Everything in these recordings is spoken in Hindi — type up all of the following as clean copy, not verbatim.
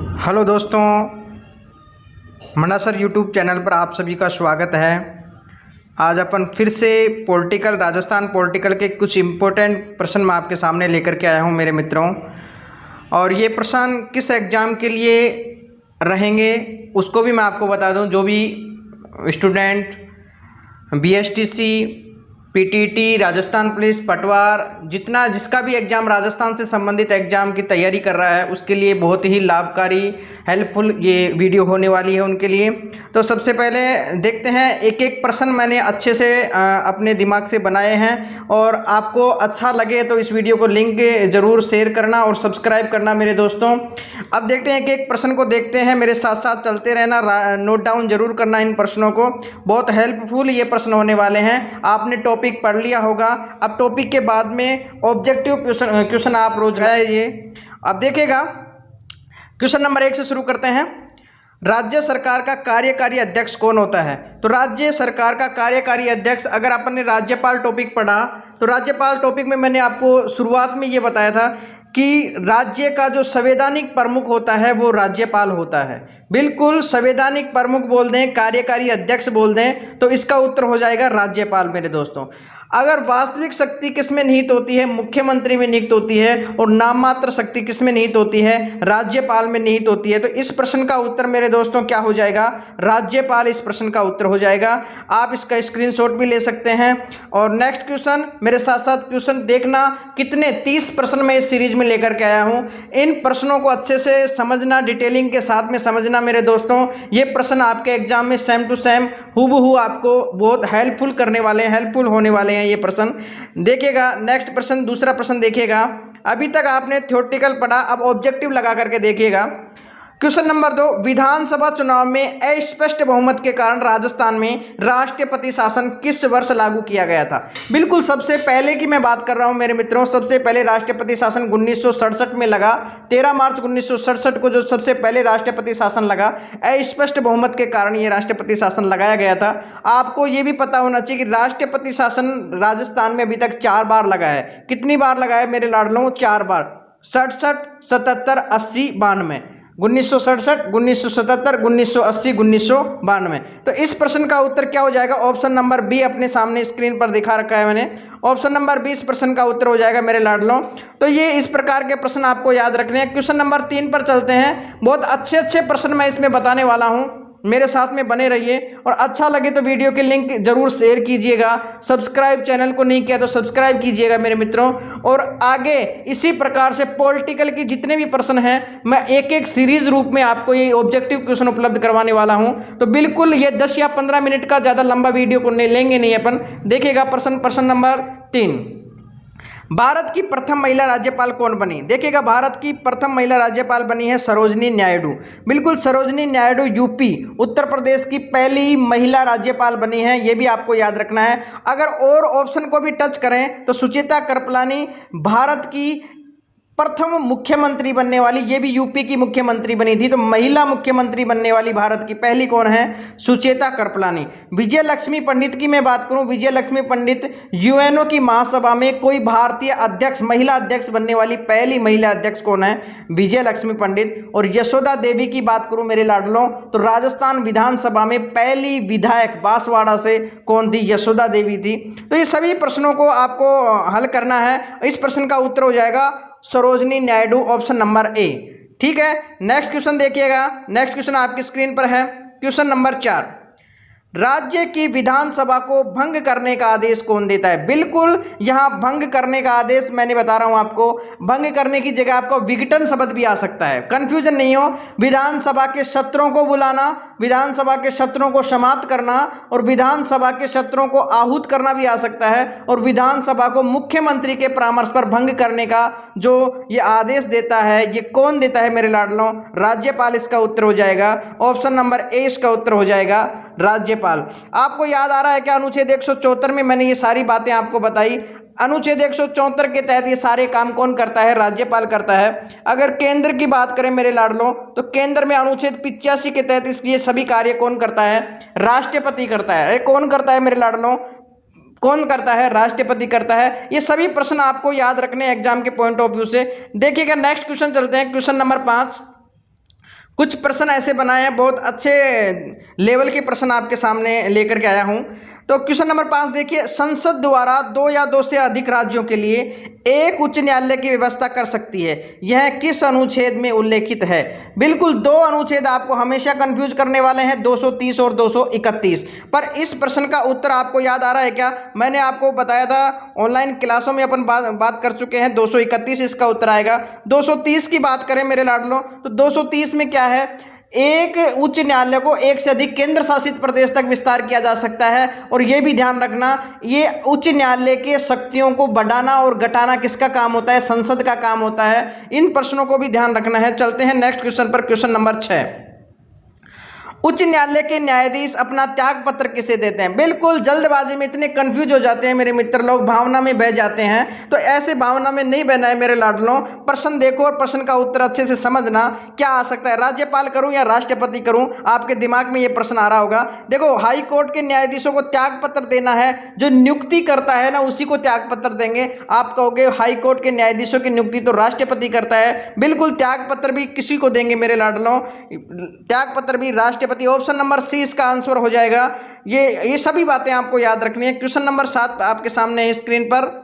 हेलो दोस्तों, मना सर यूट्यूब चैनल पर आप सभी का स्वागत है। आज अपन फिर से राजस्थान पॉलिटिकल के कुछ इम्पोर्टेंट प्रश्न मैं आपके सामने लेकर के आया हूं मेरे मित्रों। और ये प्रश्न किस एग्ज़ाम के लिए रहेंगे उसको भी मैं आपको बता दूं। जो भी student BSTC, PTT, Rajasthan police, पटवार, जिसका भी एग्ज़ाम राजस्थान से संबंधित एग्ज़ाम की तैयारी कर रहा है उसके लिए बहुत ही लाभकारी हेल्पफुल ये वीडियो होने वाली है उनके लिए। तो सबसे पहले देखते हैं, एक एक प्रश्न मैंने अच्छे से अपने दिमाग से बनाए हैं और आपको अच्छा लगे तो इस वीडियो को लिंक ज़रूर शेयर करना और सब्सक्राइब करना मेरे दोस्तों। अब देखते हैं, एक एक प्रश्न को देखते हैं, मेरे साथ साथ चलते रहना, नोट डाउन जरूर करना इन प्रश्नों को। बहुत हेल्पफुल ये प्रश्न होने वाले हैं। आपने टॉपिक पढ़ लिया होगा, अब टॉपिक के बाद में ऑब्जेक्टिव क्वेश्चन आप रोज ये अब देखिएगा। क्वेश्चन नंबर 1 से शुरू करते हैं। राज्य सरकार का कार्यकारी अध्यक्ष कौन होता है? तो राज्य सरकार का कार्यकारी अध्यक्ष, अगर अपन ने राज्यपाल टॉपिक पढ़ा तो राज्यपाल टॉपिक में मैंने आपको शुरुआत में ये बताया था कि राज्य का जो संवैधानिक प्रमुख होता है वो राज्यपाल होता है। बिल्कुल, संवैधानिक प्रमुख बोल दें, कार्यकारी अध्यक्ष बोल दें तो इसका उत्तर हो जाएगा राज्यपाल मेरे दोस्तों। अगर वास्तविक शक्ति किसमें निहित होती है? मुख्यमंत्री में निहित होती है। और नाम मात्र शक्ति किसमें निहित होती है? राज्यपाल में निहित होती है। तो इस प्रश्न का उत्तर मेरे दोस्तों क्या हो जाएगा? राज्यपाल इस प्रश्न का उत्तर हो जाएगा। आप इसका स्क्रीनशॉट भी ले सकते हैं। और नेक्स्ट क्वेश्चन, मेरे साथ साथ क्वेश्चन देखना, कितने 30 प्रश्न मैं इस सीरीज में लेकर के आया हूं। इन प्रश्नों को अच्छे से समझना, डिटेलिंग के साथ में समझना मेरे दोस्तों। ये प्रश्न आपके एग्जाम में सेम टू सेम हूबहू आपको बहुत हेल्पफुल करने वाले हैं, हेल्पफुल होने वाले हैं ये प्रश्न। देखिएगा नेक्स्ट प्रश्न, दूसरा प्रश्न देखिएगा। अभी तक आपने थ्योरेटिकल पढ़ा, अब ऑब्जेक्टिव लगा करके देखिएगा। क्वेश्चन नंबर 2, विधानसभा चुनाव में अस्पष्ट बहुमत के कारण राजस्थान में राष्ट्रपति शासन किस वर्ष लागू किया गया था? बिल्कुल, सबसे पहले की मैं बात कर रहा हूं मेरे मित्रों। सबसे पहले राष्ट्रपति शासन 1967 में लगा। 13 मार्च 1967 को जो सबसे पहले राष्ट्रपति शासन लगा, अस्पष्ट बहुमत के कारण ये राष्ट्रपति शासन लगाया गया था। आपको ये भी पता होना चाहिए कि राष्ट्रपति शासन राजस्थान में अभी तक 4 बार लगा है। कितनी बार लगा है मेरे लाडलों? 4 बार। 67, 77, 80, 92। 1967, 1977, 1980, 1992। तो इस प्रश्न का उत्तर क्या हो जाएगा? ऑप्शन नंबर बी अपने सामने स्क्रीन पर दिखा रखा है मैंने। ऑप्शन नंबर 20 प्रश्न का उत्तर हो जाएगा मेरे लाडलों। तो ये इस प्रकार के प्रश्न आपको याद रखने हैं। क्वेश्चन नंबर 3 पर चलते हैं। बहुत अच्छे अच्छे प्रश्न मैं इसमें बताने वाला हूं, मेरे साथ में बने रहिए। और अच्छा लगे तो वीडियो के लिंक जरूर शेयर कीजिएगा। सब्सक्राइब चैनल को नहीं किया तो सब्सक्राइब कीजिएगा मेरे मित्रों। और आगे इसी प्रकार से पॉलिटिकल की जितने भी प्रश्न हैं मैं एक एक सीरीज रूप में आपको ये ऑब्जेक्टिव क्वेश्चन उपलब्ध करवाने वाला हूं। तो बिल्कुल ये 10 या 15 मिनट का ज़्यादा लंबा वीडियो को लेंगे नहीं अपन। देखिएगा प्रश्न नंबर 3, भारत की प्रथम महिला राज्यपाल कौन बनी? देखिएगा, भारत की प्रथम महिला राज्यपाल बनी है सरोजनी नायडू। बिल्कुल, सरोजनी नायडू यूपी उत्तर प्रदेश की पहली महिला राज्यपाल बनी है, ये भी आपको याद रखना है। अगर और ऑप्शन को भी टच करें तो सुचेता कृपलानी भारत की प्रथम मुख्यमंत्री बनने वाली, ये भी यूपी की मुख्यमंत्री बनी थी। तो महिला मुख्यमंत्री बनने वाली भारत की पहली कौन है? सुचेता कृपलानी। विजय लक्ष्मी पंडित की मैं बात करूं, विजय लक्ष्मी पंडित यूएनओ की महासभा में कोई भारतीय अध्यक्ष, महिला अध्यक्ष बनने वाली पहली महिला अध्यक्ष कौन है? विजय लक्ष्मी पंडित। और यशोदा देवी की बात करूं मेरे लाडलों तो राजस्थान विधानसभा में पहली विधायक बांसवाड़ा से कौन थी? यशोदा देवी थी। तो ये सभी प्रश्नों को आपको हल करना है। इस प्रश्न का उत्तर हो जाएगा Sarojini Naidu, option number A. ठीक है, नेक्स्ट क्वेश्चन देखिएगा। नेक्स्ट क्वेश्चन आपकी स्क्रीन पर है। क्वेश्चन नंबर 4, राज्य की विधानसभा को भंग करने का आदेश कौन देता है? बिल्कुल, यहां भंग करने का आदेश मैंने बता रहा हूं आपको। भंग करने की जगह आपको विघटन शब्द भी आ सकता है, कंफ्यूजन नहीं हो। विधानसभा के सत्रों को बुलाना, विधानसभा के सत्रों को समाप्त करना और विधानसभा के सत्रों को आहूत करना भी आ सकता है। और विधानसभा को मुख्यमंत्री के परामर्श पर भंग करने का जो ये आदेश देता है, ये कौन देता है मेरे लाडलों? राज्यपाल इसका उत्तर हो जाएगा। ऑप्शन नंबर ए इसका उत्तर हो जाएगा, राज्यपाल। आपको याद आ रहा है क्या? अनुच्छेद 174 में मैंने ये सारी बातें आपको बताई। अनुच्छेद 174 के तहत ये सारे काम कौन करता है? राज्यपाल करता है। अगर केंद्र की बात करें मेरे लाडलों तो केंद्र में अनुच्छेद 85 के तहत ये सभी कार्य कौन करता है? राष्ट्रपति करता है। अरे कौन करता है मेरे लाडलों? कौन करता है? राष्ट्रपति करता है। ये सभी प्रश्न आपको याद रखने एग्जाम के पॉइंट ऑफ व्यू से। देखिएगा नेक्स्ट क्वेश्चन चलते हैं। क्वेश्चन नंबर 5, कुछ प्रश्न ऐसे बनाए हैं, बहुत अच्छे लेवल के प्रश्न आपके सामने लेकर के आया हूं। तो क्वेश्चन नंबर 5 देखिए, संसद द्वारा 2 या 2 से अधिक राज्यों के लिए एक उच्च न्यायालय की व्यवस्था कर सकती है, यह किस अनुच्छेद में उल्लेखित है? बिल्कुल, 2 अनुच्छेद आपको हमेशा कंफ्यूज करने वाले हैं, 230 और 231। पर इस प्रश्न का उत्तर आपको याद आ रहा है क्या? मैंने आपको बताया था, ऑनलाइन क्लासों में अपन बात कर चुके हैं, 231 इसका उत्तर आएगा। 230 की बात करें मेरे लाडलों, तो 230 में क्या है? एक उच्च न्यायालय को एक से अधिक केंद्र शासित प्रदेश तक विस्तार किया जा सकता है। और यह भी ध्यान रखना, ये उच्च न्यायालय के शक्तियों को बढ़ाना और घटाना किसका काम होता है? संसद का काम होता है। इन प्रश्नों को भी ध्यान रखना है। चलते हैं नेक्स्ट क्वेश्चन पर, क्वेश्चन नंबर 6। उच्च न्यायालय के न्यायाधीश अपना त्याग पत्र किसे देते हैं? बिल्कुल, जल्दबाजी में इतने कंफ्यूज हो जाते हैं मेरे मित्र लोग, भावना में बह जाते हैं। तो ऐसे भावना में नहीं बहना है मेरे लाडलों। प्रश्न देखो और प्रश्न का उत्तर अच्छे से समझना क्या आ सकता है। राज्यपाल करूं या राष्ट्रपति करूं? आपके दिमाग में ये प्रश्न आ रहा होगा। देखो, हाई कोर्ट के न्यायाधीशों को त्याग पत्र देना है, जो नियुक्ति करता है ना उसी को त्याग पत्र देंगे। आप कहोगे हाई कोर्ट के न्यायाधीशों की नियुक्ति तो राष्ट्रपति करता है। बिल्कुल, त्याग पत्र भी किसी को देंगे मेरे लाडलों, त्याग पत्र भी राष्ट्रपति। ऑप्शन नंबर सी इसका आंसर हो जाएगा। ये सभी बातें आपको याद रखनी है। क्वेश्चन नंबर 7 आपके सामने है स्क्रीन पर।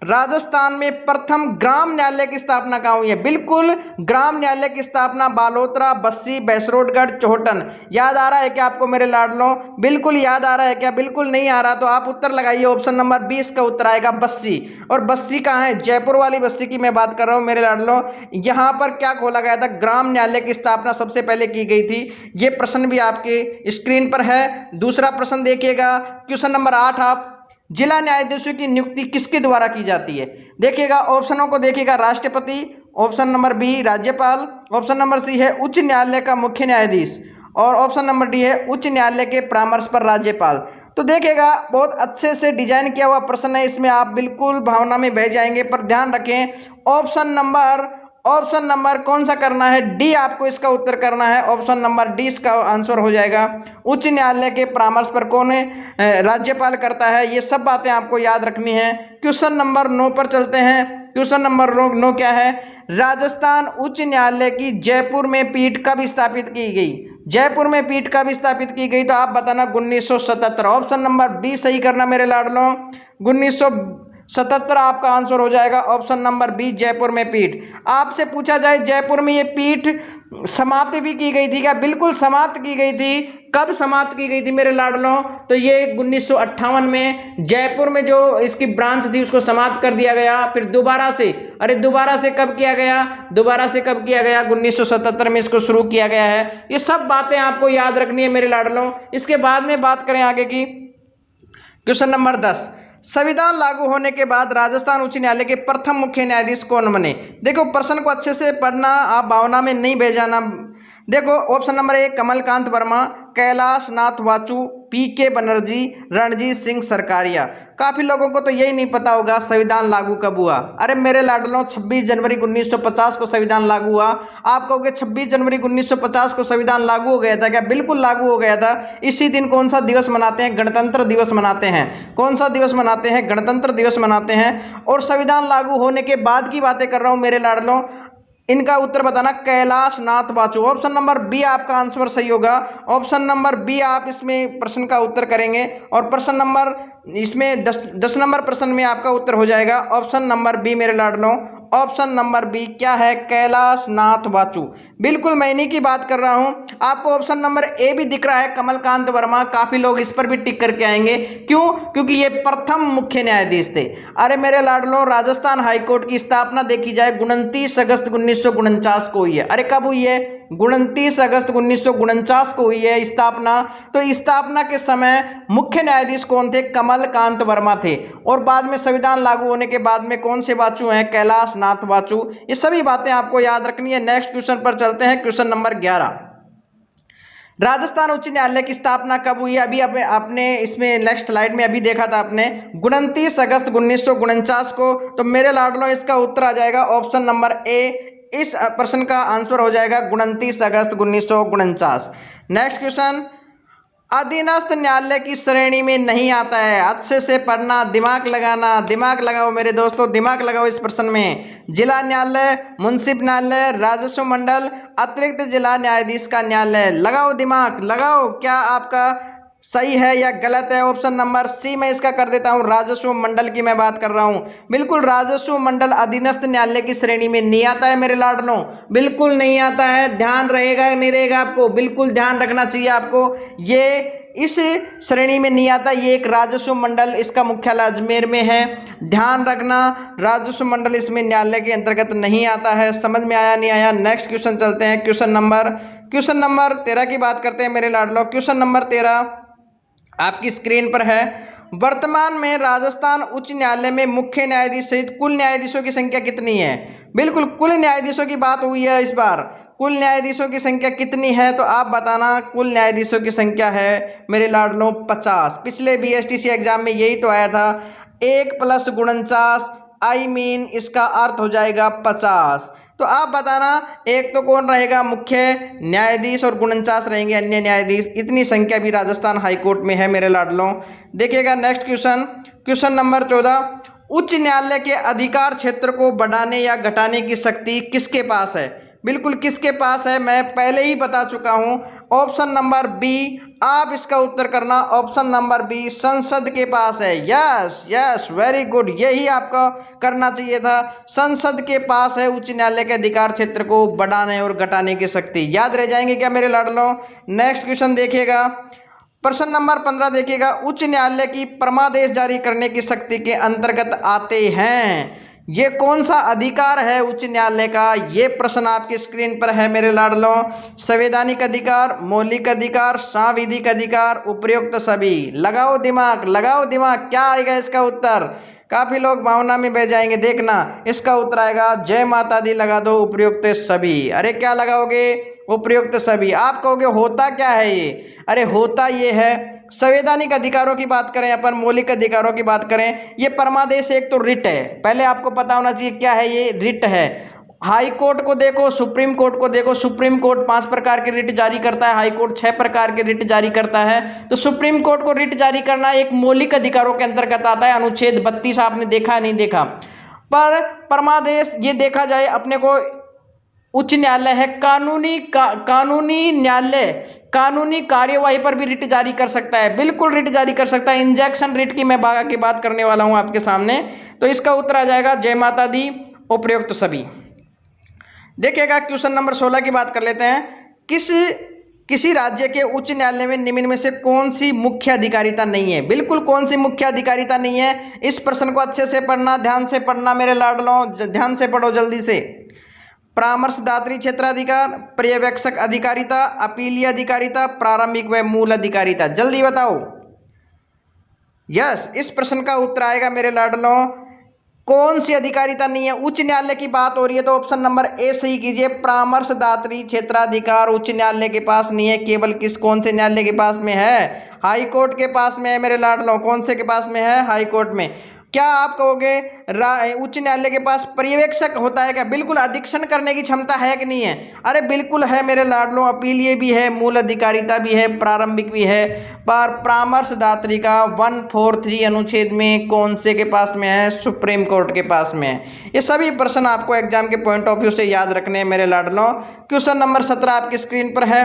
राजस्थान में प्रथम ग्राम न्यायालय की स्थापना कहाँ हुई है? बिल्कुल, ग्राम न्यायालय की स्थापना बालोतरा, बस्सी, बैसरोडगढ़, चोहटन। याद आ रहा है क्या आपको मेरे लाडलों? बिल्कुल याद आ रहा है क्या? बिल्कुल नहीं आ रहा तो आप उत्तर लगाइए। ऑप्शन नंबर 20 का उत्तर आएगा बस्सी। और बस्सी कहाँ है? जयपुर वाली बस्सी की मैं बात कर रहा हूँ मेरे लाडलों। यहाँ पर क्या खोला गया था? ग्राम न्यायालय की स्थापना सबसे पहले की गई थी। ये प्रश्न भी आपके स्क्रीन पर है। दूसरा प्रश्न देखिएगा, क्वेश्चन नंबर 8। आप जिला न्यायाधीशों की नियुक्ति किसके द्वारा की जाती है? देखिएगा, ऑप्शनों को देखिएगा, राष्ट्रपति, ऑप्शन नंबर बी राज्यपाल, ऑप्शन नंबर सी है उच्च न्यायालय का मुख्य न्यायाधीश, और ऑप्शन नंबर डी है उच्च न्यायालय के परामर्श पर राज्यपाल। तो देखिएगा, बहुत अच्छे से डिजाइन किया हुआ प्रश्न है, इसमें आप बिल्कुल भावना में बह जाएंगे। पर ध्यान रखें, ऑप्शन नंबर कौन सा करना है? डी आपको इसका उत्तर करना है। ऑप्शन नंबर डी इसका आंसर हो जाएगा। उच्च न्यायालय के परामर्श पर कौन है? राज्यपाल करता है। ये सब बातें आपको याद रखनी है। क्वेश्चन नंबर 9 पर चलते हैं। क्वेश्चन नंबर 9 क्या है? राजस्थान उच्च न्यायालय की जयपुर में पीठ कब स्थापित की गई? जयपुर में पीठ कब स्थापित की गई? तो आप बताना 1977। ऑप्शन नंबर बी सही करना मेरे लाडलों, 1977 आपका आंसर हो जाएगा। ऑप्शन नंबर बी जयपुर में पीठ। आपसे पूछा जाए जयपुर में ये पीठ समाप्त भी की गई थी क्या? बिल्कुल समाप्त की गई थी। कब समाप्त की गई थी मेरे लाडलों? तो ये 1958 में जयपुर में जो इसकी ब्रांच थी उसको समाप्त कर दिया गया। फिर दोबारा से कब किया गया? 1977 में इसको शुरू किया गया है। ये सब बातें आपको याद रखनी है मेरे लाडलों। इसके बाद में बात करें आगे की, क्वेश्चन नंबर 10। संविधान लागू होने के बाद राजस्थान उच्च न्यायालय के प्रथम मुख्य न्यायाधीश कौन बने? देखो, प्रश्न को अच्छे से पढ़ना, आप भावना में नहीं बह जाना। देखो, ऑप्शन नंबर 1 कमलकांत वर्मा, कैलाश नाथ वाचु, पीके बनर्जी, रणजीत सिंह सरकारिया। काफ़ी लोगों को तो यही नहीं पता होगा संविधान लागू कब हुआ। अरे मेरे लाडलों, 26 जनवरी 1950 को संविधान लागू हुआ। आप कहोगे 26 जनवरी 1950 को संविधान लागू हो गया था क्या? बिल्कुल लागू हो गया था। इसी दिन कौन सा दिवस मनाते हैं? गणतंत्र दिवस मनाते हैं। कौन सा दिवस मनाते हैं? गणतंत्र दिवस मनाते हैं। और संविधान लागू होने के बाद की बातें कर रहा हूँ मेरे लाडलों। इनका उत्तर बताना, कैलाश नाथ वाचु। ऑप्शन नंबर बी आपका आंसर सही होगा। ऑप्शन नंबर बी आप इसमें प्रश्न का उत्तर करेंगे। और प्रश्न नंबर इसमें 10 नंबर प्रश्न में आपका उत्तर हो जाएगा ऑप्शन नंबर बी मेरे लाडलों। ऑप्शन नंबर बी क्या है? कैलाश नाथ वाचु। बिल्कुल मैं इन्हीं की बात कर रहा हूं। आपको ऑप्शन नंबर ए भी दिख रहा है, कमलकांत वर्मा। काफी लोग इस पर भी टिक करके आएंगे। क्यों? क्योंकि ये प्रथम मुख्य न्यायाधीश थे। अरे मेरे लाडलों, राजस्थान हाईकोर्ट की स्थापना देखी जाए 29 अगस्त 1949 को हुई है। अरे कब हुई है? 29 अगस्त 1949 को हुई है स्थापना। तो स्थापना के समय मुख्य न्यायाधीश कौन थे? कमलकांत वर्मा थे। और बाद में संविधान लागू होने के बाद में कौन से वाचु हैं? कैलाश नाथ वाचु। ये सभी बातें आपको याद रखनी है। नेक्स्ट क्वेश्चन पर चलते हैं, क्वेश्चन नंबर 11। राजस्थान उच्च न्यायालय की स्थापना कब हुई? अभी आपने इसमें नेक्स्ट स्लाइड में अभी देखा था आपने 29 अगस्त 1949 को। तो मेरे लाडलों, इसका उत्तर आ जाएगा ऑप्शन नंबर ए। इस प्रश्न का आंसर हो जाएगा 29 अगस्त 1949। नेक्स्ट क्वेश्चन, अधीनस्थ न्यायालय की श्रेणी में नहीं आता है। अच्छे से पढ़ना, दिमाग लगाना, दिमाग लगाओ मेरे दोस्तों, दिमाग लगाओ इस प्रश्न में। जिला न्यायालय, मुंसिफ न्यायालय, राजस्व मंडल, अतिरिक्त जिला न्यायाधीश का न्यायालय। लगाओ दिमाग लगाओ, क्या आपका सही है या गलत है? ऑप्शन नंबर सी मैं इसका कर देता हूं, राजस्व मंडल की मैं बात कर रहा हूं। बिल्कुल राजस्व मंडल अधीनस्थ न्यायालय की श्रेणी में नहीं आता है मेरे लाडलों, बिल्कुल नहीं आता है। ध्यान रहेगा नहीं रहेगा आपको, बिल्कुल ध्यान रखना चाहिए आपको। ये इस श्रेणी में नहीं आता, ये एक राजस्व मंडल, इसका मुख्यालय अजमेर में है। ध्यान रखना, राजस्व मंडल इसमें न्यायालय के अंतर्गत नहीं आता है। समझ में आया नहीं आया? नेक्स्ट क्वेश्चन चलते हैं। क्वेश्चन नंबर 13 की बात करते हैं मेरे लाडलो। क्वेश्चन नंबर 13 आपकी स्क्रीन पर है। वर्तमान में राजस्थान उच्च न्यायालय में मुख्य न्यायाधीश सहित कुल न्यायाधीशों की संख्या कितनी है? बिल्कुल कुल न्यायाधीशों की बात हुई है इस बार। कुल न्यायाधीशों की संख्या कितनी है तो आप बताना। कुल न्यायाधीशों की संख्या है मेरे लाडलों 50। पिछले BSTC एग्जाम में यही तो आया था, 1 + 49, आई मीन इसका अर्थ हो जाएगा 50। तो आप बताना, एक तो कौन रहेगा? मुख्य न्यायाधीश, और 49 रहेंगे अन्य न्यायाधीश। इतनी संख्या भी राजस्थान हाईकोर्ट में है मेरे लाडलों। देखिएगा नेक्स्ट क्वेश्चन नंबर 14। उच्च न्यायालय के अधिकार क्षेत्र को बढ़ाने या घटाने की शक्ति किसके पास है? बिल्कुल किसके पास है, मैं पहले ही बता चुका हूं। ऑप्शन नंबर बी, आप इसका उत्तर करना। ऑप्शन नंबर बी, संसद के पास है। यस यस, वेरी गुड, यही आपको करना चाहिए था। संसद के पास है उच्च न्यायालय के अधिकार क्षेत्र को बढ़ाने और घटाने की शक्ति। याद रह जाएंगे क्या मेरे लाडलों? नेक्स्ट क्वेश्चन देखिएगा, प्रश्न नंबर 15 देखिएगा। उच्च न्यायालय की परमादेश जारी करने की शक्ति के अंतर्गत आते हैं। ये कौन सा अधिकार है उच्च न्यायालय का? ये प्रश्न आपकी स्क्रीन पर है मेरे लाडलों। संवैधानिक अधिकार, मौलिक अधिकार, सांविधिक अधिकार, उपयुक्त सभी। लगाओ दिमाग लगाओ दिमाग, क्या आएगा इसका उत्तर? काफी लोग भावना में बह जाएंगे, देखना इसका उत्तर आएगा जय माता दी। लगा दो उपयुक्त सभी। अरे क्या लगाओगे? उपयुक्त सभी। आप कहोगे होता क्या है ये? अरे होता ये है, संवैधानिक अधिकारों की बात करें अपन, मौलिक अधिकारों की बात करें, ये परमादेश एक तो रिट है। पहले आपको पता होना चाहिए क्या है ये, रिट है। हाई कोर्ट को देखो, सुप्रीम कोर्ट को देखो। सुप्रीम कोर्ट 5 प्रकार के रिट जारी करता है, हाई कोर्ट 6 प्रकार के रिट जारी करता है। तो सुप्रीम कोर्ट को रिट जारी करना एक मौलिक अधिकारों के अंतर्गत आता है। अनुच्छेद 32 आपने देखा नहीं देखा? पर परमादेश ये देखा जाए अपने को उच्च न्यायालय है, कानूनी न्यायालय कानूनी कार्यवाही पर भी रिट जारी कर सकता है। बिल्कुल रिट जारी कर सकता है। इंजेक्शन रिट की मैं की बात करने वाला हूं आपके सामने। तो इसका उत्तर आ जाएगा जय माता दी, उपयुक्त सभी। देखिएगा क्वेश्चन नंबर 16 की बात कर लेते हैं। किसी राज्य के उच्च न्यायालय में निम्न में से कौन सी मुख्य अधिकारिता नहीं है? बिल्कुल कौन सी मुख्य अधिकारिता नहीं है? इस प्रश्न को अच्छे से पढ़ना, ध्यान से पढ़ना मेरे लाडलों, ध्यान से पढ़ो जल्दी से। परामर्शदात्री क्षेत्राधिकार, पर्यवेक्षक अधिकारिता, अपीलीय अधिकारिता, प्रारंभिक व मूल अधिकारिता। जल्दी बताओ। यस, इस प्रश्न का उत्तर आएगा मेरे लाडलों, कौन सी अधिकारिता नहीं है? उच्च न्यायालय की बात हो रही है तो ऑप्शन नंबर ए सही कीजिए। परामर्शदात्री क्षेत्राधिकार उच्च न्यायालय के पास नहीं है, केवल कौन से न्यायालय के पास में है? हाई कोर्ट के पास में है मेरे लाडलों। कौन से के पास में है? हाई कोर्ट में। क्या आप कहोगे उच्च न्यायालय के पास पर्यवेक्षक होता है क्या? बिल्कुल, अधीक्षण करने की क्षमता है कि नहीं है? अरे बिल्कुल है मेरे लाडलों। अपीलीय भी है, मूल अधिकारिता भी है, प्रारंभिक भी है। पर परामर्शदात्री का 143 अनुच्छेद में कौन से के पास में है? सुप्रीम कोर्ट के पास में है। ये सभी प्रश्न आपको एग्जाम के पॉइंट ऑफ व्यू से याद रखने हैं मेरे लाडलों। क्वेश्चन नंबर 17 आपकी स्क्रीन पर है।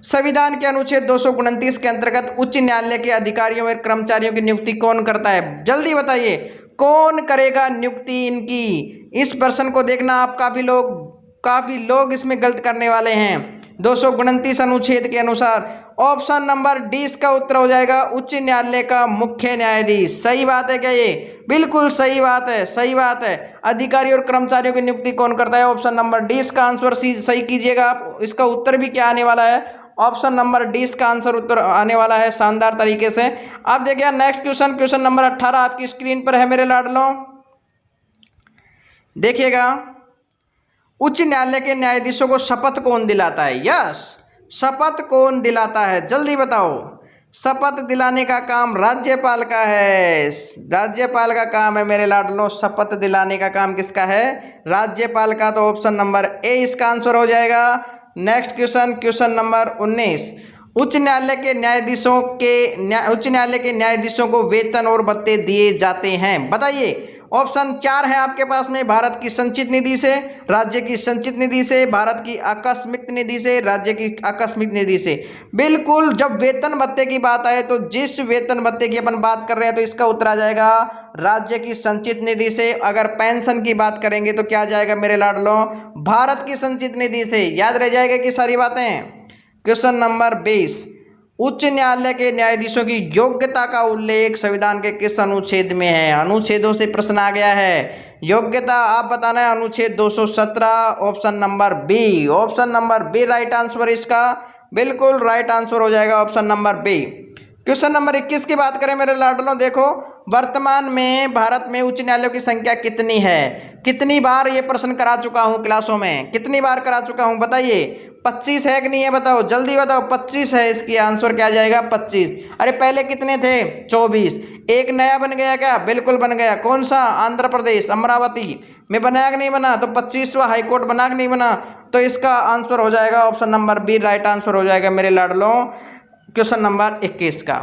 संविधान के अनुच्छेद 229 के अंतर्गत उच्च न्यायालय के अधिकारियों और कर्मचारियों की नियुक्ति कौन करता है? जल्दी बताइए, कौन करेगा नियुक्ति इनकी? इस प्रश्न को देखना आप, काफी लोग इसमें गलत करने वाले हैं। 229 अनुच्छेद के अनुसार ऑप्शन नंबर डी इसका उत्तर हो जाएगा, उच्च न्यायालय का मुख्य न्यायाधीश। सही बात है क्या ये? बिल्कुल सही बात है, सही बात है। अधिकारी और कर्मचारियों की नियुक्ति कौन करता है? ऑप्शन नंबर डी इसका आंसर सही कीजिएगा आप। इसका उत्तर भी क्या आने वाला है? ऑप्शन नंबर डी इसका आंसर उत्तर आने वाला है शानदार तरीके से। अब देखिए नेक्स्ट क्वेश्चन नंबर 18 आपकी स्क्रीन पर है मेरे लाडलों। देखिएगा, उच्च न्यायालय के न्यायाधीशों को शपथ कौन दिलाता है? यस, शपथ कौन दिलाता है? जल्दी बताओ। शपथ दिलाने का काम राज्यपाल का है। राज्यपाल का काम है मेरे लाडलों। शपथ दिलाने का काम किसका है? राज्यपाल का। तो ऑप्शन नंबर ए इसका आंसर हो जाएगा। Next question number 19। उच्च न्यायालय के न्यायाधीशों को वेतन और भत्ते दिए जाते हैं? बताइए। ऑप्शन 4 है आपके पास में, भारत की संचित निधि से, राज्य की संचित निधि से, भारत की आकस्मिक निधि से, राज्य की आकस्मिक निधि से। बिल्कुल, जब वेतन भत्ते की बात आए तो जिस वेतन भत्ते की अपन बात कर रहे हैं तो इसका उत्तर आ जाएगा राज्य की संचित निधि से। अगर पेंशन की बात करेंगे तो क्या आ जाएगा मेरे लाडलों? भारत की संचित निधि से। याद रह जाएगा कि सारी बातें। क्वेश्चन नंबर 20, उच्च न्यायालय के न्यायाधीशों की योग्यता का उल्लेख संविधान के किस अनुच्छेद में है? अनुच्छेदों से प्रश्न आ गया है। योग्यता आप बताना है, अनुच्छेद 217, option number B. Option number B right answer इसका, बिल्कुल राइट आंसर हो जाएगा option number B. Question number 21 की बात करें मेरे लाडलों, देखो वर्तमान में भारत में उच्च न्यायालयों की संख्या कितनी है? कितनी बार ये प्रश्न करा चुका हूं क्लासों में, कितनी बार करा चुका हूं बताइए। 25 है कि नहीं है? बताओ जल्दी बताओ। 25 है, इसकी आंसर क्या आ जाएगा? 25। अरे पहले कितने थे? 24। एक नया बन गया क्या? बिल्कुल बन गया। कौन सा? आंध्र प्रदेश, अमरावती में बनाया कि नहीं बना? तो 25वां हाईकोर्ट बना कि नहीं बना? तो इसका आंसर हो जाएगा option number B right answer हो जाएगा मेरे लाडलों क्वेश्चन नंबर 21 का।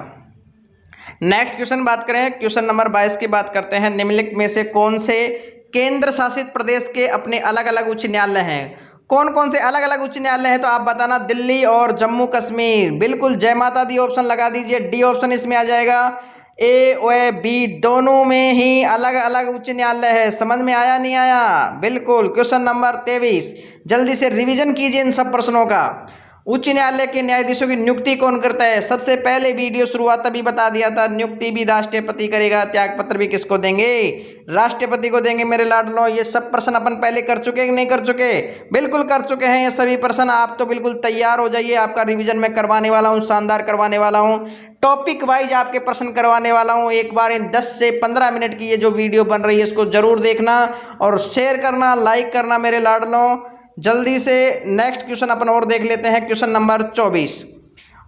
नेक्स्ट क्वेश्चन बात करें, क्वेश्चन नंबर 22 की बात करते हैं। निम्नलिखित में से कौन से केंद्र शासित प्रदेश के अपने अलग अलग उच्च न्यायालय हैं? कौन कौन से अलग अलग उच्च न्यायालय हैं तो आप बताना। दिल्ली और जम्मू कश्मीर, बिल्कुल जय माता दी ऑप्शन लगा दीजिए। डी ऑप्शन इसमें आ जाएगा। ए और बी दोनों में ही अलग अलग उच्च न्यायालय है। समझ में आया नहीं आया? बिल्कुल। क्वेश्चन नंबर 23, जल्दी से रिवीजन कीजिए इन सब प्रश्नों का। उच्च न्यायालय के न्यायाधीशों की नियुक्ति कौन करता है? सबसे पहले वीडियो शुरुआत तभी बता दिया था, नियुक्ति भी राष्ट्रपति करेगा। त्यागपत्र भी किसको देंगे? राष्ट्रपति को देंगे मेरे लाडलों। ये सब प्रश्न अपन पहले कर चुके कि नहीं कर चुके? बिल्कुल कर चुके हैं ये सभी प्रश्न। आप तो बिल्कुल तैयार हो जाइए, आपका रिवीजन मैं करवाने वाला हूँ, शानदार करवाने वाला हूँ। टॉपिक वाइज आपके प्रश्न करवाने वाला हूँ। एक बार इन 10 से 15 मिनट की ये जो वीडियो बन रही है इसको जरूर देखना और शेयर करना, लाइक करना मेरे लाडलों। जल्दी से नेक्स्ट क्वेश्चन अपन और देख लेते हैं। क्वेश्चन नंबर 24,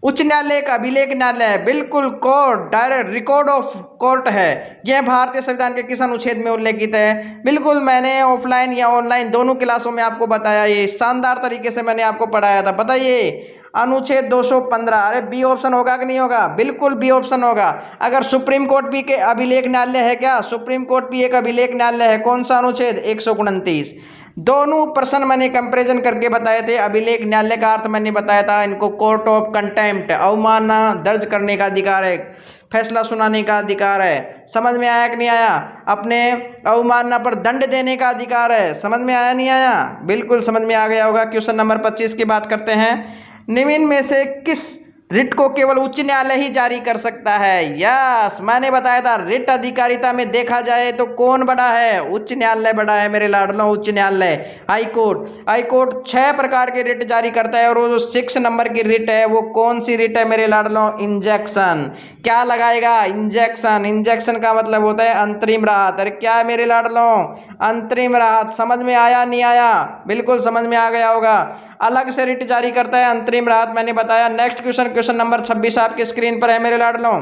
उच्च न्यायालय एक अभिलेख न्यायालय है? बिल्कुल, court, direct record of court है। यह भारतीय संविधान के किस अनुच्छेद में उल्लेखित है? बिल्कुल, मैंने ऑफलाइन या ऑनलाइन दोनों क्लासों में आपको बताया, ये शानदार तरीके से मैंने आपको पढ़ाया था। बताइए। अनुच्छेद 215। अरे बी ऑप्शन होगा कि नहीं होगा? बिल्कुल बी ऑप्शन होगा। अगर सुप्रीम कोर्ट भी के अभिलेख न्यायालय है क्या? सुप्रीम कोर्ट भी एक अभिलेख न्यायालय है। कौन सा अनुच्छेद? 129। दोनों प्रश्न मैंने कंपैरिजन करके बताए थे। अभिलेख न्यायालय का अर्थ मैंने बताया था, इनको कोर्ट ऑफ कंटेम्प्ट, अवमानना दर्ज करने का अधिकार है, फैसला सुनाने का अधिकार है। समझ में आया कि नहीं आया? अपने अवमानना पर दंड देने का अधिकार है। समझ में आया नहीं आया? बिल्कुल समझ में आ गया होगा। क्वेश्चन नंबर 25 की बात करते हैं। निम्न में से किस रिट को केवल उच्च न्यायालय ही जारी कर सकता है? यस, मैंने बताया था रिट अधिकारिता में देखा जाए तो कौन बड़ा है? उच्च न्यायालय बड़ा है मेरे लाडलों। उच्च न्यायालय, हाईकोर्ट 6 प्रकार के रिट जारी करता है और वो जो 6 नंबर की रिट है वो कौन सी रिट है मेरे लाडलों? इंजेक्शन। क्या लगाएगा? इंजेक्शन। इंजेक्शन का मतलब होता है अंतरिम राहत। अरे क्या है मेरे लाडलों? अंतरिम राहत। समझ में आया नहीं आया? बिल्कुल समझ में आ गया होगा। अलग से रिट जारी करता है, अंतरिम राहत मैंने बताया। नेक्स्ट क्वेश्चन नंबर 26 आपके स्क्रीन पर है मेरे लाडलों।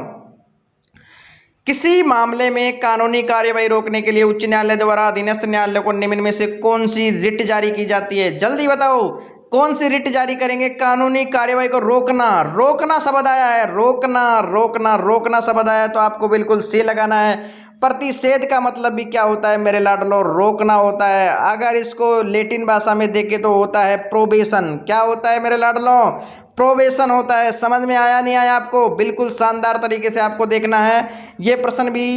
किसी मामले में कानूनी कार्यवाही रोकने के लिए उच्च न्यायालय द्वारा अधीनस्थ न्यायालय को निम्न में से कौन सी रिट जारी की जाती है? जल्दी बताओ, कौन सी रिट जारी करेंगे? कानूनी कार्यवाही को रोकना शब्द आया है। रोकना शब्द आया है तो आपको बिल्कुल से लगाना है। प्रतिषेध का मतलब भी क्या होता है मेरे लाडलो? रोकना होता है। अगर इसको लैटिन भाषा में देखें तो होता है प्रोबेशन। क्या होता है मेरे लाडलो? प्रोबेशन होता है। समझ में आया नहीं आया आपको? बिल्कुल शानदार तरीके से आपको देखना है। ये प्रश्न भी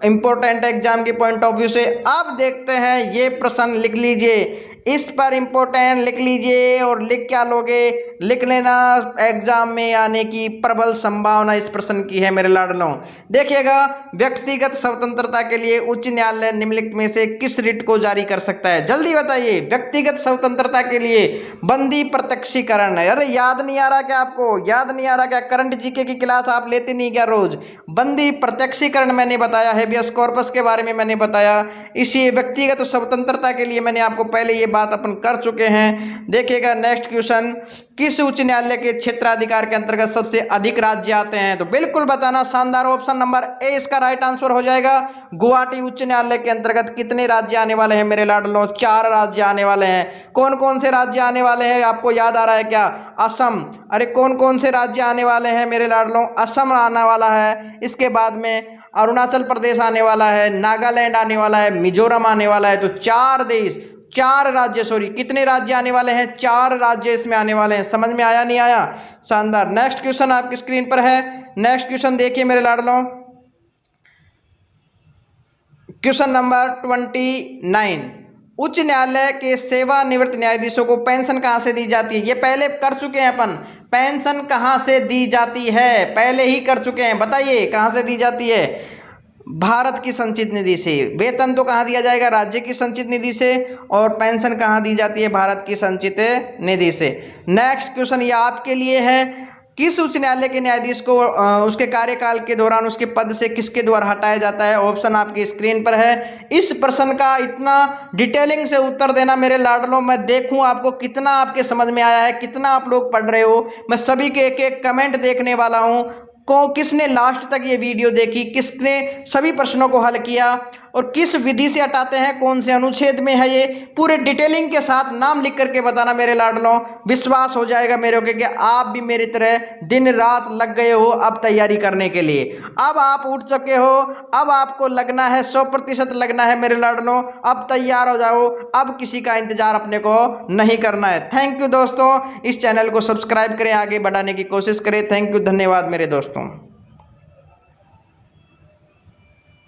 इंपॉर्टेंट है एग्जाम के पॉइंट ऑफ व्यू से। अब देखते हैं ये प्रश्न, लिख लीजिए, इस पर इंपॉर्टेंट लिख लीजिए और लिख क्या लोगे? लिख लेना, एग्जाम में आने की प्रबल संभावना इस प्रश्न की है मेरे लाडलों। देखिएगा, व्यक्तिगत स्वतंत्रता के लिए उच्च न्यायालय निम्नलिखित में से किस रिट को जारी कर सकता है? जल्दी बताइए। व्यक्तिगत स्वतंत्रता के लिए बंदी प्रत्यक्षीकरण। अरे याद नहीं आ रहा क्या आपको? याद नहीं आ रहा क्या? करंट जीके की क्लास आप लेते नहीं क्या रोज? बंदी प्रत्यक्षीकरण मैंने बताया, हेबियस कॉर्पस के बारे में मैंने बताया। इसी व्यक्तिगत स्वतंत्रता के लिए मैंने आपको पहले ये बात अपन कर चुके हैं। देखिएगा नेक्स्ट क्वेश्चन, किस उच्च न्यायालय के क्षेत्राधिकार के अंतर्गत सबसे अधिक राज्य आते हैं? तो बिल्कुल बताना। शानदार, ऑप्शन नंबर ए इसका राइट आंसर हो जाएगा। गुवाहाटी उच्च न्यायालय के अंतर्गत कितने राज्य आने वाले हैं मेरे लाडलों? 4 राज्य आने वाले हैं। कौन कौन से राज्य आने वाले हैं आपको याद आ रहा है क्या? असम। अरे कौन कौन से राज्य आने वाले हैं मेरे लाडलों? असम आने वाला है, इसके बाद में अरुणाचल प्रदेश आने वाला है, नागालैंड आने वाला है, मिजोरम आने वाला है। तो 4 राज्य, सॉरी कितने राज्य आने वाले हैं? 4 राज्य इसमें आने वाले हैं। समझ में आया नहीं आया? शानदार। नेक्स्ट क्वेश्चन आपकी स्क्रीन पर है। नेक्स्ट क्वेश्चन देखिए मेरे लाडलों, क्वेश्चन नंबर 29। उच्च न्यायालय के सेवानिवृत्त न्यायाधीशों को पेंशन कहाँ से दी जाती है? ये पहले कर चुके हैं अपन। पेंशन कहाँ से दी जाती है? पहले ही कर चुके हैं। बताइए कहाँ से दी जाती है? भारत की संचित निधि से। वेतन तो कहाँ दिया जाएगा? राज्य की संचित निधि से। और पेंशन कहाँ दी जाती है? भारत की संचित निधि से। नेक्स्ट क्वेश्चन ये आपके लिए है, किस उच्च न्यायालय के न्यायाधीश को उसके कार्यकाल के दौरान उसके पद से किसके द्वारा हटाया जाता है? ऑप्शन आपकी स्क्रीन पर है। इस प्रश्न का इतना डिटेलिंग से उत्तर देना मेरे लाडलों, मैं देखूं आपको कितना आपके समझ में आया है, कितना आप लोग पढ़ रहे हो। मैं सभी के एक एक कमेंट देखने वाला हूं। किसने लास्ट तक ये वीडियो देखी, किसने सभी प्रश्नों को हल किया, और किस विधि से हटाते हैं, कौन से अनुच्छेद में है, ये पूरे डिटेलिंग के साथ नाम लिख करके बताना मेरे लाडलों। विश्वास हो जाएगा मेरे को कि आप भी मेरी तरह दिन रात लग गए हो अब तैयारी करने के लिए। अब आप उठ चुके हो, अब आपको लगना है 100% लगना है मेरे लाडलों। अब तैयार हो जाओ, अब किसी का इंतजार अपने को नहीं करना है। थैंक यू दोस्तों, इस चैनल को सब्सक्राइब करें, आगे बढ़ाने की कोशिश करें। थैंक यू, धन्यवाद मेरे दोस्तों।